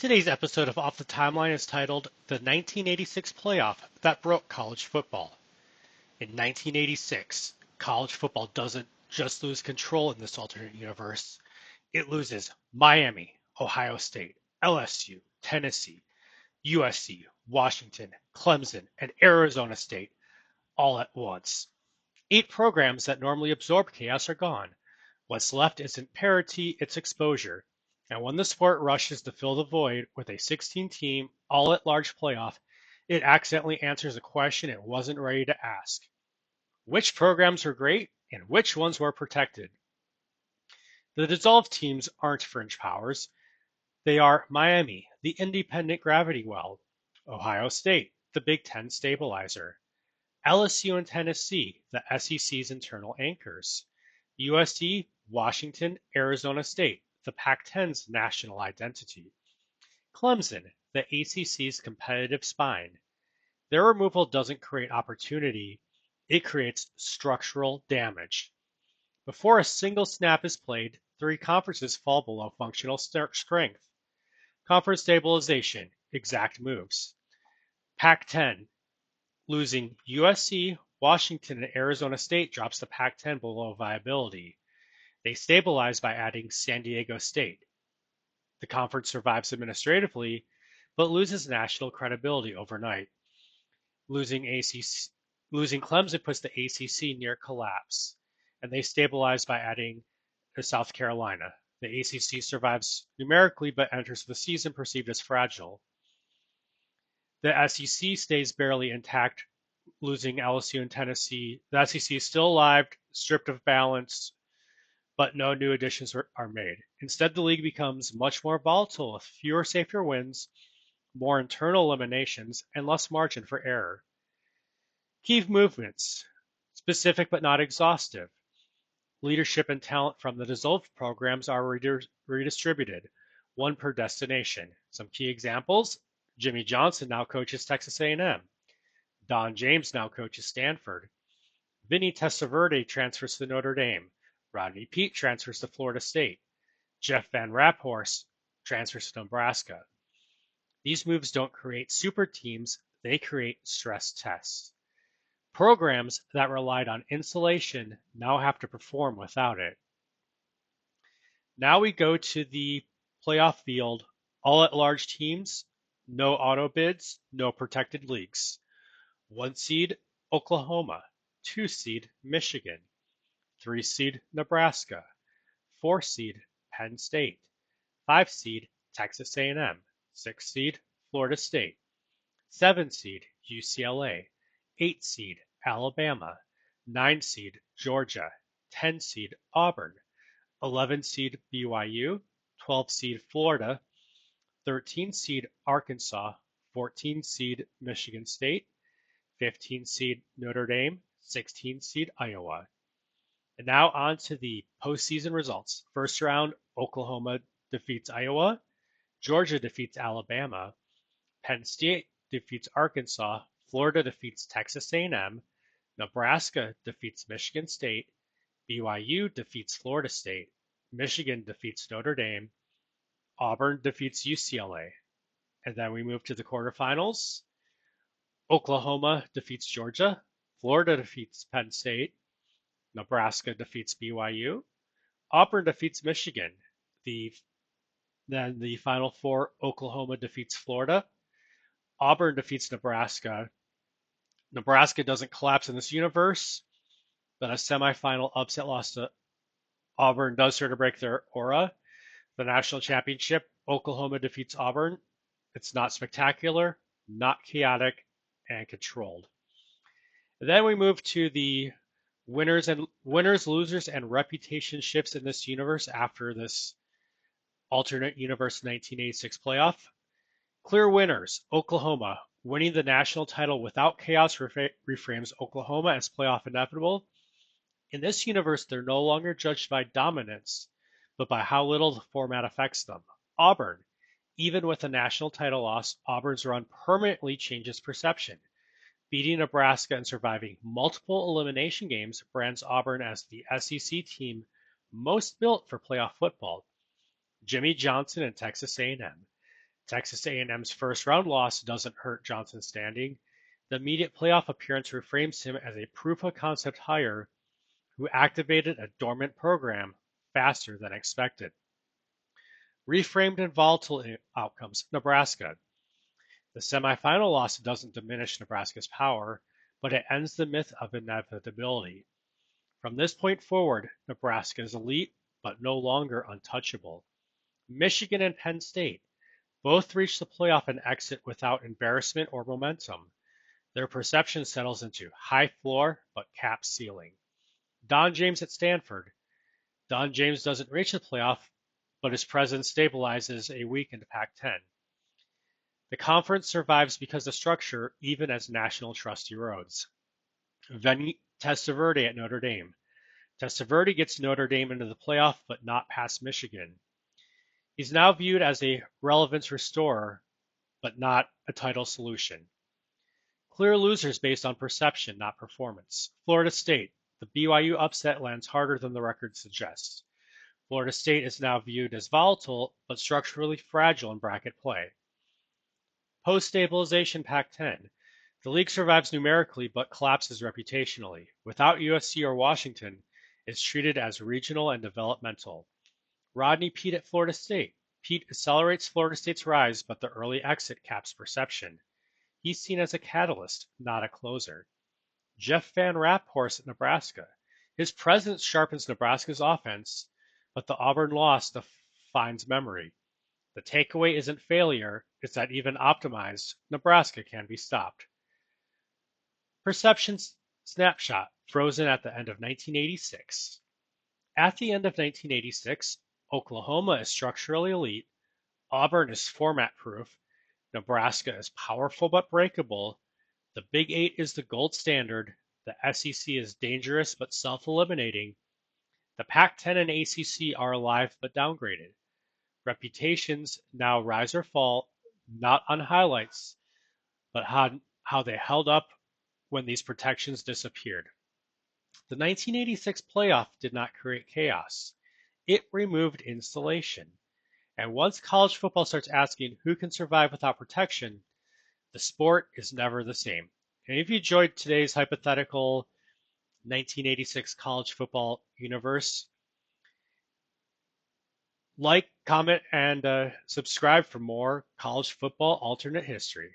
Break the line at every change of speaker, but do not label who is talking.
Today's episode of Off the Timeline is titled The 1986 Playoff That Broke College Football. In 1986, college football doesn't just lose control in this alternate universe, it loses Miami, Ohio State, LSU, Tennessee, USC, Washington, Clemson, and Arizona State all at once. 8 programs that normally absorb chaos are gone. What's left isn't parity, it's exposure. And when the sport rushes to fill the void with a 16-team, all-at-large playoff, it accidentally answers a question it wasn't ready to ask. Which programs were great and which ones were protected? The dissolved teams aren't fringe powers. They are Miami, the independent gravity well; Ohio State, the Big Ten stabilizer; LSU and Tennessee, the SEC's internal anchors; USC, Washington, Arizona State, the Pac-10's national identity; Clemson, the ACC's competitive spine. Their removal doesn't create opportunity, it creates structural damage. Before a single snap is played, 3 conferences fall below functional strength. Conference stabilization, exact moves. Pac-10, losing USC, Washington, and Arizona State drops the Pac-10 below viability. They stabilize by adding San Diego State. The conference survives administratively, but loses national credibility overnight. Losing Clemson puts the ACC near collapse, and they stabilize by adding South Carolina. The ACC survives numerically but enters the season perceived as fragile. The SEC stays barely intact, losing LSU and Tennessee. The SEC is still alive, stripped of balance, but no new additions are made. Instead, the league becomes much more volatile with fewer safer wins, more internal eliminations, and less margin for error. Key movements, specific but not exhaustive. Leadership and talent from the dissolved programs are redistributed, one per destination. Some key examples: Jimmy Johnson now coaches Texas A&M. Don James now coaches Stanford. Vinny Testaverde transfers to Notre Dame. Rodney Peete transfers to Florida State. Jeff Van Raphorst transfers to Nebraska. These moves don't create super teams, they create stress tests. Programs that relied on insulation now have to perform without it. Now we go to the playoff field. All at-large teams, no auto bids, no protected leagues. 1 seed, Oklahoma. 2 seed, Michigan. 3 seed, Nebraska. 4 seed, Penn State. 5 seed, Texas A&M. 6 seed, Florida State. 7 seed, UCLA. 8 seed, Alabama. 9 seed, Georgia. 10 seed, Auburn. 11 seed, BYU. 12 seed, Florida. 13 seed, Arkansas. 14 seed, Michigan State. 15 seed, Notre Dame. 16 seed, Iowa. And now on to the postseason results. First round, Oklahoma defeats Iowa. Georgia defeats Alabama. Penn State defeats Arkansas. Florida defeats Texas A&M. Nebraska defeats Michigan State. BYU defeats Florida State. Michigan defeats Notre Dame. Auburn defeats UCLA. And then we move to the quarterfinals. Oklahoma defeats Georgia. Florida defeats Penn State. Nebraska defeats BYU. Auburn defeats Michigan. Then the Final Four, Oklahoma defeats Florida. Auburn defeats Nebraska. Nebraska doesn't collapse in this universe, but a semifinal upset loss to Auburn does sort of break their aura. The national championship, Oklahoma defeats Auburn. It's not spectacular, not chaotic, and controlled. Then we move to the winners, losers, and reputation shifts in this universe after this alternate universe 1986 playoff. Clear winners: Oklahoma, winning the national title without chaos reframes Oklahoma as playoff inevitable. In this universe, they're no longer judged by dominance, but by how little the format affects them. Auburn, even with a national title loss, Auburn's run permanently changes perception. Beating Nebraska and surviving multiple elimination games brands Auburn as the SEC team most built for playoff football. Jimmy Johnson and Texas A&M. Texas A&M's first-round loss doesn't hurt Johnson's standing. The immediate playoff appearance reframes him as a proof-of-concept hire who activated a dormant program faster than expected. Reframed in volatile outcomes, Nebraska. The semifinal loss doesn't diminish Nebraska's power, but it ends the myth of inevitability. From this point forward, Nebraska is elite, but no longer untouchable. Michigan and Penn State both reach the playoff and exit without embarrassment or momentum. Their perception settles into high floor, but cap ceiling. Don James at Stanford. Don James doesn't reach the playoff, but his presence stabilizes a weakened Pac-10. The conference survives because of structure, even as national trust erodes. Vinny Testaverde at Notre Dame. Testaverde gets Notre Dame into the playoff, but not past Michigan. He's now viewed as a relevance restorer, but not a title solution. Clear losers based on perception, not performance. Florida State. The BYU upset lands harder than the record suggests. Florida State is now viewed as volatile, but structurally fragile in bracket play. Post-stabilization Pac-10. The league survives numerically, but collapses reputationally. Without USC or Washington, it's treated as regional and developmental. Rodney Peete at Florida State. Peete accelerates Florida State's rise, but the early exit caps perception. He's seen as a catalyst, not a closer. Jeff Van Raphorst at Nebraska. His presence sharpens Nebraska's offense, but the Auburn loss defines memory. The takeaway isn't failure, it's that even optimized, Nebraska can be stopped. Perception snapshot, frozen at the end of 1986. At the end of 1986, Oklahoma is structurally elite, Auburn is format-proof, Nebraska is powerful but breakable, the Big Eight is the gold standard, the SEC is dangerous but self-eliminating, the Pac-10 and ACC are alive but downgraded. Reputations now rise or fall, not on highlights, but how they held up when these protections disappeared. The 1986 playoff did not create chaos. It removed insulation. And once college football starts asking who can survive without protection, the sport is never the same. And if you enjoyed today's hypothetical 1986 college football universe, like, comment, and subscribe for more college football alternate history.